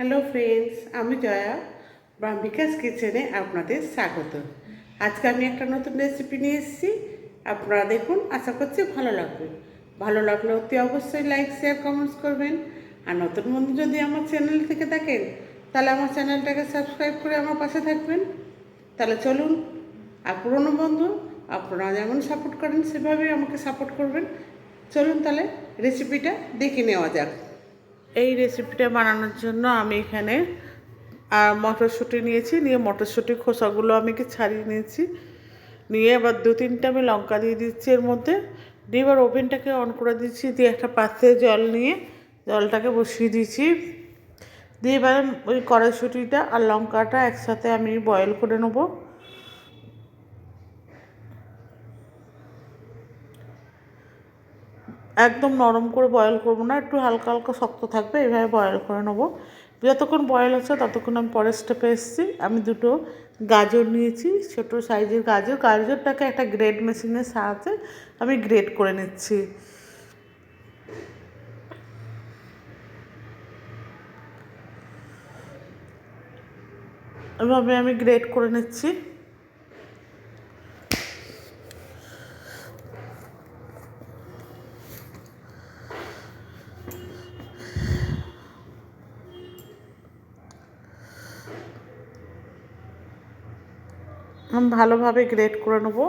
Hello friends, আমি জয়া বিকাশ কিচেনে আপনাদের স্বাগত। আজকে আমি একটা নতুন রেসিপি নিয়ে এসেছি। আপনারা দেখুন, আশা করছি ভালো লাগবে। ভালো লাগলে অতি অবশ্যই লাইক, শেয়ার, কমেন্টস করবেন। আর নতুন বন্ধু যদি আমার চ্যানেল থেকে থাকেন, তাহলে আমার চ্যানেলটাকে সাবস্ক্রাইব করে আমার পাশে থাকবেন। তাহলে চলুন, আর পুরনো বন্ধু আপনারা যেমন সাপোর্ট করেন সেভাবেই আমাকে সাপোর্ট করবেন। চলুন তাহলে রেসিপিটা দেখে নেওয়া যাক। এই রেসিপিটা বানানোর জন্য আমি এখানে মটরশুঁটি নিয়েছি, নিয়ে মটরশুঁটির খোসাগুলো আমি ছাড়িয়ে নিয়েছি। নিয়ে এবার 2-3টা আমি লঙ্কা দিয়ে দিচ্ছি এর মধ্যে। দিয়ে এবার ওভেনটাকে অন করে দিচ্ছি, দিয়ে একটা পাত্রে জল নিয়ে জলটাকে বসিয়ে দিয়েছি। দিয়ে এবার ওই কড়াইশুঁটিটা আর লঙ্কাটা একসাথে আমি বয়েল করে নেবো। একদম নরম করে বয়েল করবো না, একটু হালকা হালকা শক্ত থাকবে, এইভাবে বয়েল করে নেবো। যতক্ষণ বয়েল হচ্ছে ততক্ষণ আমি পরের স্টেপে এসেছি। আমি দুটো গাজর নিয়েছি, ছোটো সাইজের গাজরটাকে একটা গ্রেট মেশিনের সাহায্যে আমি গ্রেট করে নিচ্ছি। এভাবে আমি গ্রেট করে নিচ্ছি। আমি ভালোভাবে গ্রেট করে নেবো।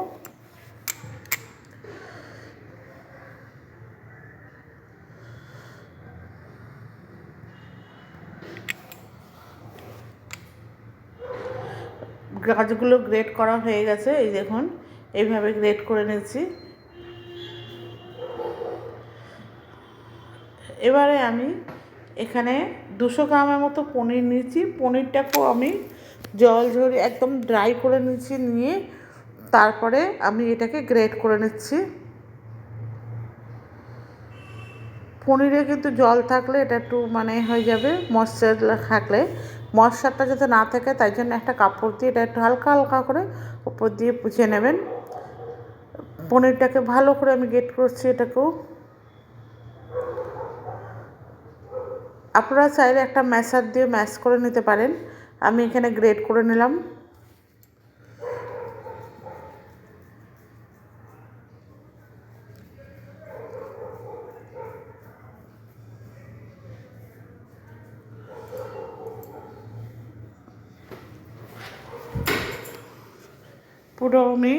গাছগুলো গ্রেট করা হয়ে গেছে, এই দেখুন এইভাবে গ্রেট করে নিয়েছি। এবারে আমি এখানে 200 গ্রামের মতো পনির নিয়েছি। পনিরটাকেও আমি জল ঝরিয়ে একদম ড্রাই করে নিয়েছি, নিয়ে তারপরে আমি এটাকে গ্রেট করে নিচ্ছি। পনিরে কিন্তু জল থাকলে এটা একটু হয়ে যাবে, ময়েশ্চার থাকলে ময়েশ্চারটা যাতে না থাকে তাই জন্য একটা কাপড় দিয়ে এটা একটু হালকা হালকা করে উপর দিয়ে পুছে নেবেন। পনিরটাকে ভালো করে আমি গ্রেট করছি। এটাকেও আপনারা চাইলে একটা ম্যাশার দিয়ে ম্যাশ করে নিতে পারেন। আমি এখানে গ্রেট করে নিলাম। পুরো আমি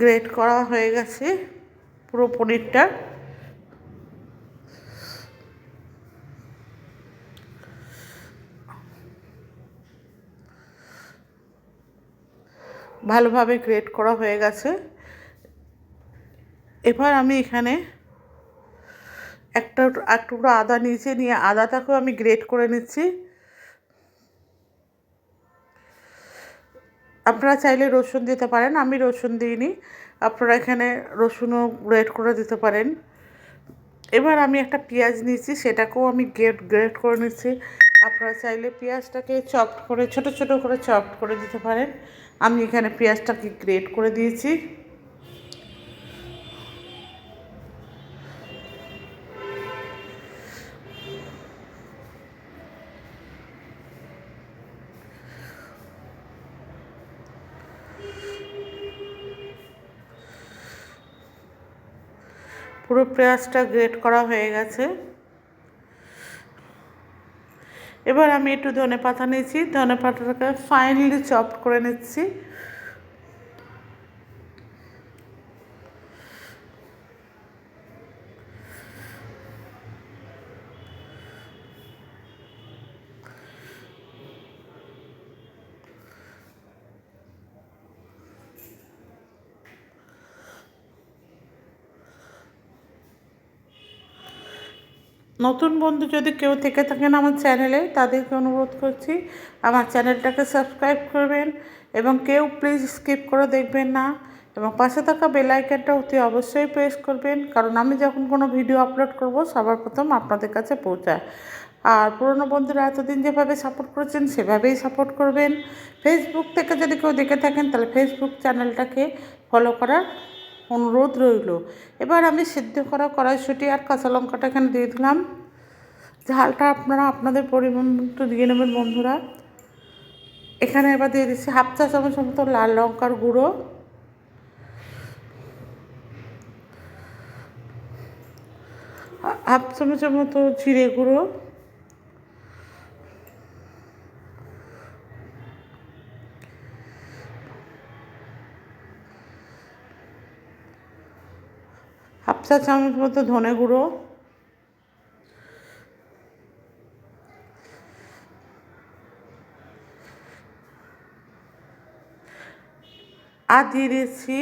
গ্রেট করা হয়ে গেছে পুরো পনিরটা। ভালোভাবে গ্রেট করা হয়ে গেছে। এবার আমি এখানে একটা টুকরো আদা নিয়েছি, নিয়ে আদাটাকেও আমি গ্রেট করে নিচ্ছি। আপনারা চাইলে রসুন দিতে পারেন, আমি রসুন দিইনি, আপনারা এখানে রসুনও গ্রেট করে দিতে পারেন। এবার আমি একটা পেঁয়াজ নিয়েছি, সেটাকেও আমি গ্রেট করে নিচ্ছি। আপনারা চাইলে পেঁয়াজটাকে চপড করে ছোটো ছোটো করে চপড করে দিতে পারেন। আমি এখানে পেঁয়াজটাকে গ্রেট করে দিয়েছি। পুরো পেঁয়াজটা গ্রেট করা হয়ে গেছে। এবার আমি একটু ধনেপাতা নিয়েছি, ধনেপাতাটাকে ফাইনালি চপড করে নিচ্ছি। নতুন বন্ধু যদি কেউ থেকে থাকেন আমার চ্যানেলে, তাদেরকে অনুরোধ করছি আমার চ্যানেলটাকে সাবস্ক্রাইব করবেন এবং কেউ প্লিজ স্কিপ করে দেখবেন না, এবং পাশে থাকা বেল আইকনটা অতি অবশ্যই প্রেস করবেন, কারণ আমি যখন কোনো ভিডিও আপলোড করব সবার প্রথম আপনাদের কাছে পৌঁছায়। আর পুরনো বন্ধুরা এতদিন যেভাবে সাপোর্ট করেছেন সেভাবেই সাপোর্ট করবেন। ফেসবুক থেকে যদি কেউ দেখে থাকেন তাহলে ফেসবুক চ্যানেলটাকে ফলো করার অনুরোধ রইল। এবার আমি সিদ্ধ করা কড়াইশুঁটি আর কাঁচা লঙ্কাটা এখানে দিয়ে দিলাম। ঝালটা আপনারা আপনাদের পরিমাণ মতো দিয়ে নেবেন বন্ধুরা। এখানে এবার দিয়ে দিচ্ছি হাফ চা চামচের মতো লাল লঙ্কার গুঁড়ো, হাফ চামচের মতো জিরে গুঁড়ো, হাফ চা চামচ মতো ধনে গুঁড়ো, আর দিয়ে দিয়েছি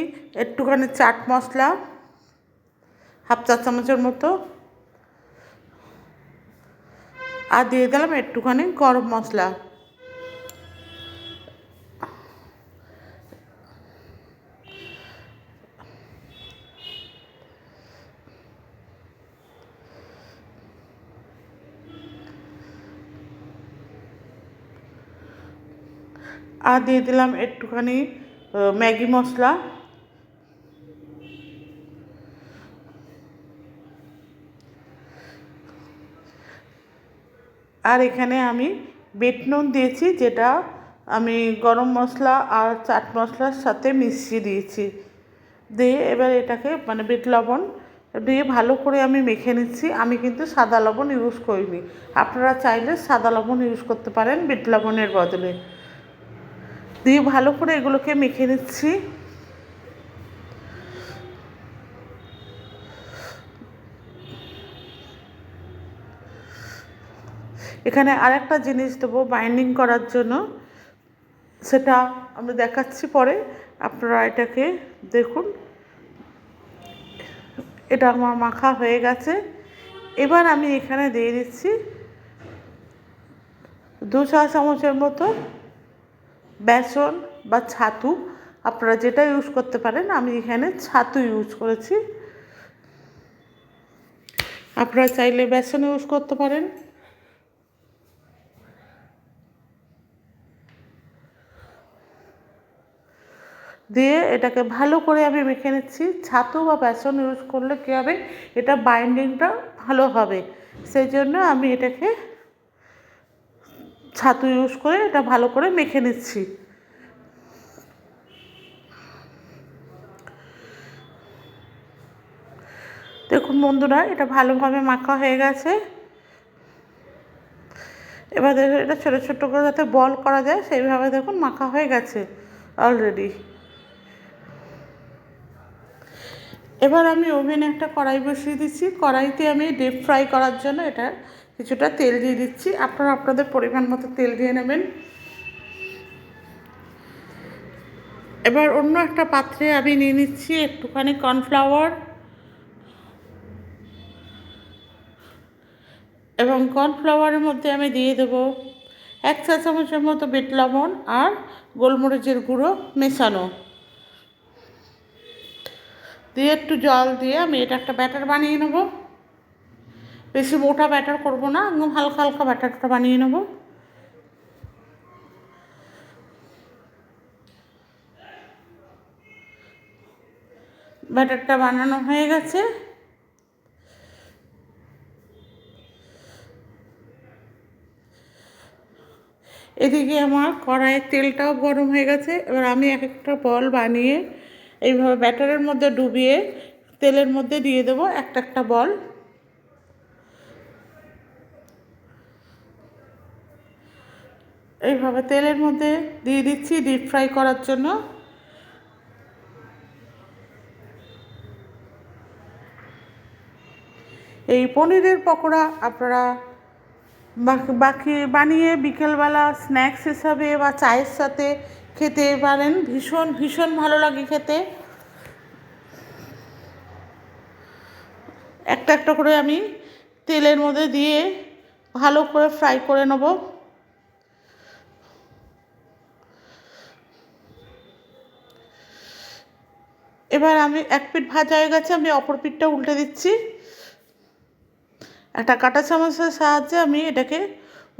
একটুখানি চাট মশলা হাফ চা চামচের মতো, আর দিয়ে দিলাম একটুখানি গরম মশলা। আর দিয়ে দিলাম একটুখানি ম্যাগি মশলা। আর এখানে আমি বিট নুন দিয়েছি, যেটা আমি গরম মশলা আর চাট মশলার সাথে মিশিয়ে দিয়েছি। দিয়ে এবার এটাকে মানে বিট লবণ দিয়ে ভালো করে আমি মেখে নিচ্ছি। আমি কিন্তু সাদা লবণ ইউজ করিনি, আপনারা চাইলে সাদা লবণ ইউজ করতে পারেন বিট লবণের বদলে। দিয়ে ভালো করে এগুলোকে মেখে নিচ্ছি। এখানে আরেকটা জিনিস দেবো বাইন্ডিং করার জন্য, সেটা আমি দেখাচ্ছি পরে। আপনারা এটাকে দেখুন, এটা আমার মাখা হয়ে গেছে। এবার আমি এখানে দিয়ে দিচ্ছি 2 চা চামচের মতো বেসন বা ছাতু, আপনারা যেটা ইউজ করতে পারেন। আমি এখানে ছাতু ইউজ করেছি, আপনারা চাইলে বেসন ইউজ করতে পারেন। দিয়ে এটাকে ভালো করে আমি মেখে নিচ্ছি। ছাতু বা বেসন ইউজ করলে কী হবে, এটা বাইন্ডিংটা ভালো হবে, সেই জন্য আমি এটাকে ছাতু ইউজ করে এটা ভালো করে মেখে নিচ্ছি। দেখুন বন্ধুরা, এটা ভালোভাবে মাখা হয়ে গেছে। এবার দেখুন এটা ছোটো ছোটো করে যাতে বল করা যায় সেইভাবে দেখুন মাখা হয়ে গেছে অলরেডি। এবার আমি ওভেনে একটা কড়াই বসিয়ে দিচ্ছি। কড়াইতে আমি ডিপ ফ্রাই করার জন্য এটা কিছুটা তেল দিয়ে দিচ্ছি। আপনারা আপনাদের পরিমাণ মতো তেল দিয়ে নেবেন। এবার অন্য একটা পাত্রে আমি নিয়ে নিচ্ছি একটুখানি কর্নফ্লাওয়ার, এবং কর্নফ্লাওয়ারের মধ্যে আমি দিয়ে দেবো 1 চা চামচের মতো বিট লবণ আর গোলমরিচের গুঁড়ো মেশানো। দিয়ে একটু জল দিয়ে আমি এটা একটা ব্যাটার বানিয়ে নেব। বেশি মোটা ব্যাটার করব না, একদম হালকা হালকা ব্যাটারটা বানিয়ে নেব। ব্যাটারটা বানানো হয়ে গেছে। এদিকে আমার কড়াইয়ের তেলটাও গরম হয়ে গেছে। এবার আমি এক একটা বল বানিয়ে এইভাবে ব্যাটারের মধ্যে ডুবিয়ে তেলের মধ্যে দিয়ে দেবো একটা একটা বল। এইভাবে তেলের মধ্যে দিয়ে দিচ্ছি ডিপ ফ্রাই করার জন্য। এই পনিরের পকোড়া আপনারা বাকি বানিয়ে বিকেলবেলা স্ন্যাক্স হিসাবে বা চায়ের সাথে খেতে পারেন। ভীষণ ভীষণ ভালো লাগে খেতে। একটা একটা করে আমি তেলের মধ্যে দিয়ে ভালো করে ফ্রাই করে নেব। এবার আমি এক পিঠ ভাজা হয়ে গেছে, আমি অপর পিঠটা উল্টে দিচ্ছি। একটা কাঁটা চামচের সাহায্যে আমি এটাকে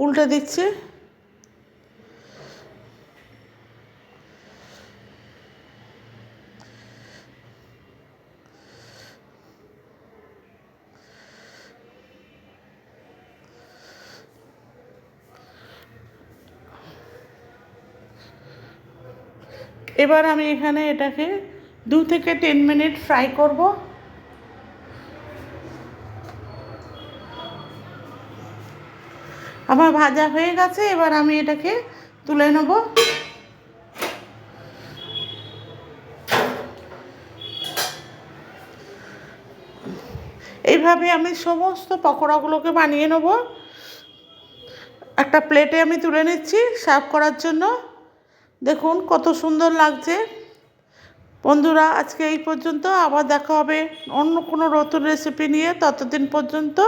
উল্টে দিচ্ছি। এবার আমি এখানে এটাকে 2 থেকে 10 মিনিট ফ্রাই করব। আমার ভাজা হয়ে গেছে, এবার আমি এটাকে তুলে নেব। এইভাবে আমি সমস্ত পকোড়াগুলোকে বানিয়ে নেব। একটা প্লেটে আমি তুলে নিচ্ছি সার্ভ করার জন্য। দেখুন কত সুন্দর লাগছে। বন্ধুরা, আজকে এই পর্যন্ত, আবার দেখা হবে অন্য কোনো নতুন রেসিপি নিয়ে। ততদিন পর্যন্ত